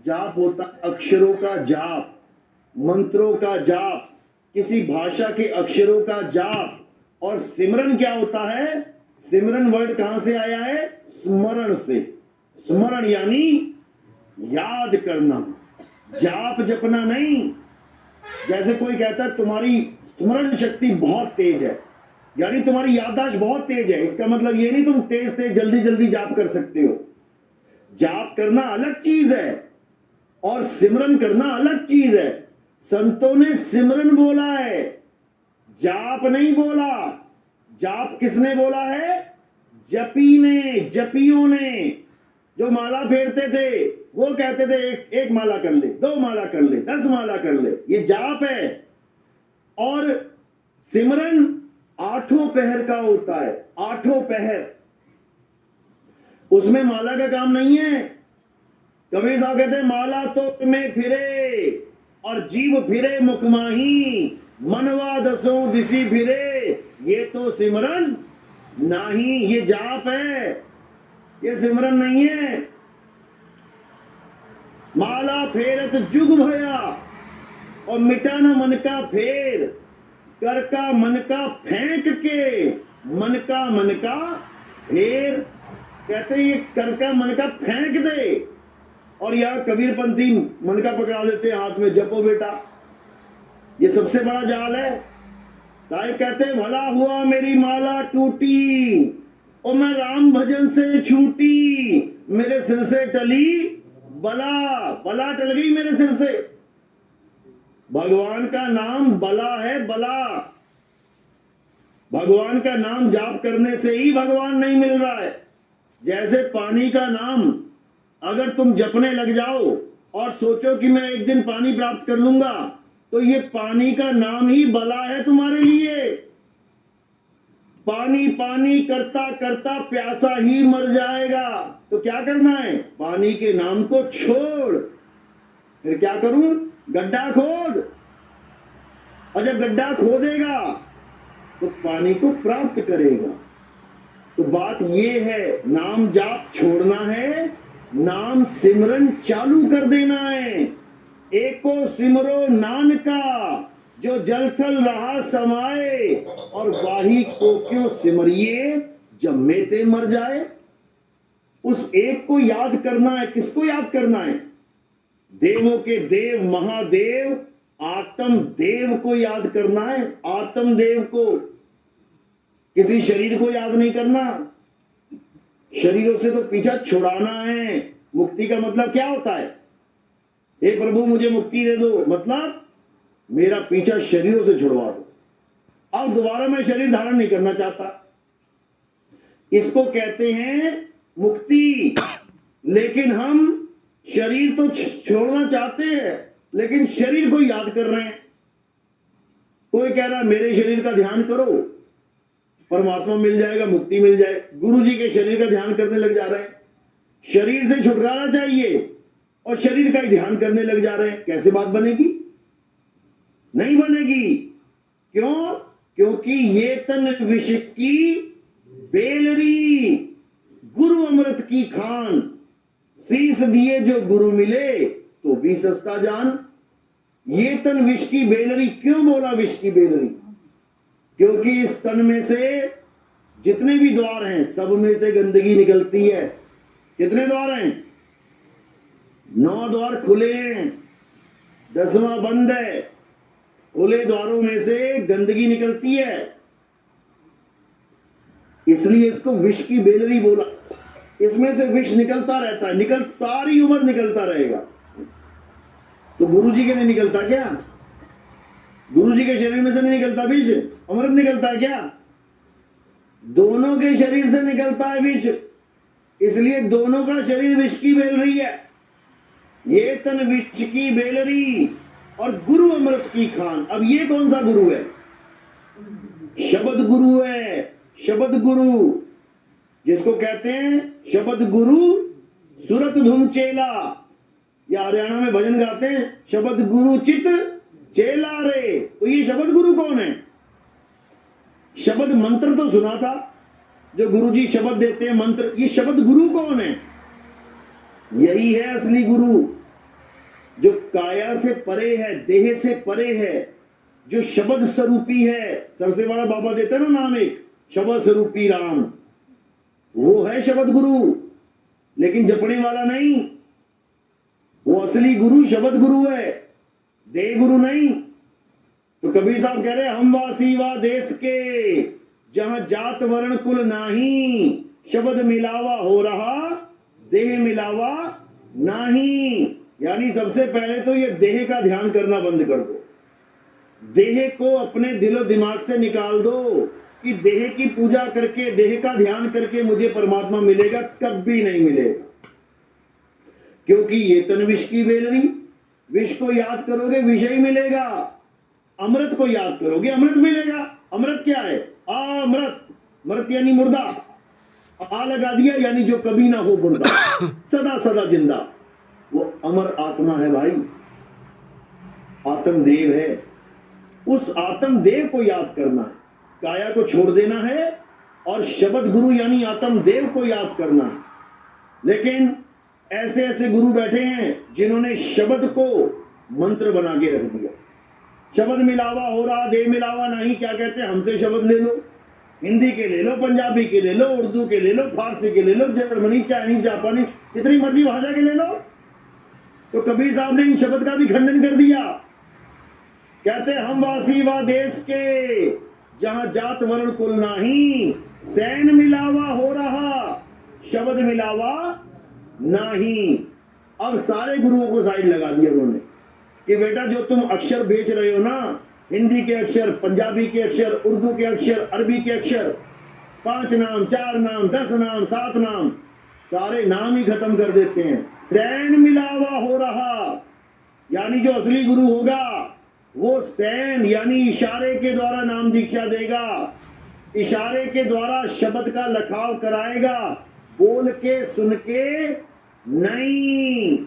जाप होता है अक्षरों का जाप, मंत्रों का जाप, किसी भाषा के अक्षरों का जाप। और सिमरन क्या होता है? सिमरन वर्ड कहां से आया है? स्मरण से। स्मरण यानी याद करना, जाप जपना नहीं। जैसे कोई कहता है तुम्हारी स्मरण शक्ति बहुत तेज है, यानी तुम्हारी याददाश्त बहुत तेज है, इसका मतलब ये नहीं तुम तेज तेज जल्दी जल्दी जाप कर सकते हो। जाप करना अलग चीज है और सिमरन करना अलग चीज है। संतों ने सिमरन बोला है, जाप नहीं बोला। जाप किसने बोला है? जपी ने, जपियों ने। जो माला फेरते थे वो कहते थे एक माला कर ले, 2 माला कर ले, 10 माला कर ले, ये जाप है। और सिमरन 8 पहर का होता है, 8 पहर। उसमें माला का काम नहीं है। कबीर साहब कहते हैं माला तो में फिरे और जीव फिरे मुखमाही, मनवा दसों दिशी फिरे, ये तो सिमरन नहीं, ये जाप है, ये सिमरन नहीं है। माला फेरत जुग भया और मिटा न मन का फेर, कर का मन का फेंक के, मन का फेर। कहते ये कर का मन का फेंक दे। और यहां कबीरपंथी मन का पकड़ा देते हैं हाथ में, जपो बेटा। ये सबसे बड़ा जाल है। साहिब कहते भला हुआ मेरी माला टूटी और मैं राम भजन से छूटी, मेरे सिर से टली बला, बला टल गई मेरे सिर से। भगवान का नाम बला है, बला। भगवान का नाम जाप करने से ही भगवान नहीं मिल रहा है। जैसे पानी का नाम अगर तुम जपने लग जाओ और सोचो कि मैं एक दिन पानी प्राप्त कर लूंगा, तो ये पानी का नाम ही बला है तुम्हारे लिए। पानी पानी करता करता प्यासा ही मर जाएगा। तो क्या करना है? पानी के नाम को छोड़। फिर क्या करूं? गड्ढा खोद। और जब गड्ढा खोदेगा तो पानी को प्राप्त करेगा। तो बात ये है, नाम जाप छोड़ना है, नाम सिमरन चालू कर देना है। एको सिमरो नानका जो जल थल रहा समाए, और वाही को क्यों सिमरिए जब मेते मर जाए। उस एक को याद करना है। किसको याद करना है? देवों के देव महादेव आत्म देव को याद करना है। आत्म देव को, किसी शरीर को याद नहीं करना। शरीरों से तो पीछा छुड़ाना है। मुक्ति का मतलब क्या होता है? हे प्रभु मुझे मुक्ति दे दो, मतलब मेरा पीछा शरीरों से छुड़वा दो, अब दोबारा मैं शरीर धारण नहीं करना चाहता। इसको कहते हैं मुक्ति। लेकिन हम शरीर तो छोड़ना चाहते हैं, लेकिन शरीर को याद कर रहे हैं। कोई कह रहा है मेरे शरीर का ध्यान करो, परमात्मा मिल जाएगा, मुक्ति मिल जाए। गुरु जी के शरीर का ध्यान करने लग जा रहे हैं। शरीर से छुटकारा चाहिए और शरीर का ध्यान करने लग जा रहे हैं। कैसे बात बनेगी? नहीं बनेगी। क्यों? क्योंकि ये तन विष की बेलरी, गुरु अमृत की खान, शीस दिए जो गुरु मिले तो भी सस्ता जान। ये तन विष की बेलरी। क्यों बोला विष की बेलरी? क्योंकि इस तन में से जितने भी द्वार हैं सब में से गंदगी निकलती है। कितने द्वार हैं? 9 द्वार खुले हैं, 10वां बंद है। खुले द्वारों में से गंदगी निकलती है, इसलिए इसको विष की बेलरी बोला। इसमें से विष निकलता रहता है, सारी उम्र निकलता रहेगा। तो गुरु जी के नहीं निकलता क्या? गुरु जी के शरीर में से नहीं निकलता विष? अमृत निकलता है क्या? दोनों के शरीर से निकलता है विष, इसलिए दोनों का शरीर विष की बेलरी है। ये तन विष की बेलरी और गुरु अमृत की खान। अब ये कौन सा गुरु है? शब्द गुरु है। शब्द गुरु जिसको कहते हैं शब्द गुरु सुरत धुम चेला। या हरियाणा में भजन गाते हैं, शब्द गुरु चित चेला रे। तो ये शब्द गुरु कौन है? शब्द मंत्र तो सुना था, जो गुरुजी शब्द देते हैं मंत्र। ये शब्द गुरु कौन है? यही है असली गुरु। काया से परे है, देह से परे है, जो शब्द स्वरूपी है। सबसे बड़ा बाबा देते ना नाम एक, शब्द स्वरूपी राम, वो है शब्द गुरु, लेकिन जपने वाला नहीं। वो असली गुरु शब्द गुरु है, देह गुरु नहीं। तो कबीर साहब कह रहे हम वासी वा देश के, जहां जात वर्ण कुल नाही, शब्द मिलावा हो रहा देह मिलावा नाही। यानी सबसे पहले तो ये देह का ध्यान करना बंद कर दो, देह को अपने दिलो दिमाग से निकाल दो कि देह की पूजा करके, देह का ध्यान करके मुझे परमात्मा मिलेगा, कभी नहीं मिलेगा। क्योंकि ये तन विष की बेलनी, विष को याद करोगे विष ही मिलेगा, अमृत को याद करोगे अमृत मिलेगा। अमृत क्या है? अमृत, मृत यानी मुर्दा, आ लगा दिया यानी जो कभी ना हो मुर्दा, सदा सदा जिंदा, वो अमर आत्मा है भाई, आत्मदेव है। उस आत्मदेव को याद करना है, काया को छोड़ देना है और शब्द गुरु यानी आत्मदेव को याद करना है। लेकिन ऐसे ऐसे गुरु बैठे हैं जिन्होंने शब्द को मंत्र बना के रख दिया। शब्द मिलावा हो रहा देह मिलावा नहीं। क्या कहते हैं? हमसे शब्द ले लो, हिंदी के ले लो, पंजाबी के ले लो, उर्दू के ले लो, फारसी के ले लो, जर्मनी, चाइनीज, जापानी, जितनी मर्जी भाषा के ले लो। तो कबीर साहब ने इन शब्द का भी खंडन कर दिया। कहते हम वासी वा देश के, जहां जात वर्ण कुल नाही, सैन मिलावा हो रहा शब्द मिलावा नहीं। अब सारे गुरुओं को साइड लगा दिया उन्होंने कि बेटा जो तुम अक्षर बेच रहे हो ना, हिंदी के अक्षर, पंजाबी के अक्षर, उर्दू के अक्षर, अरबी के अक्षर, 5 नाम, 4 नाम, 10 नाम, 7 नाम, सारे नाम ही खत्म कर देते हैं। सैन मिलावा हो रहा यानी जो असली गुरु होगा वो सैन यानी इशारे के द्वारा नाम दीक्षा देगा, इशारे के द्वारा शब्द का लखाव कराएगा, बोल के सुन के नहीं।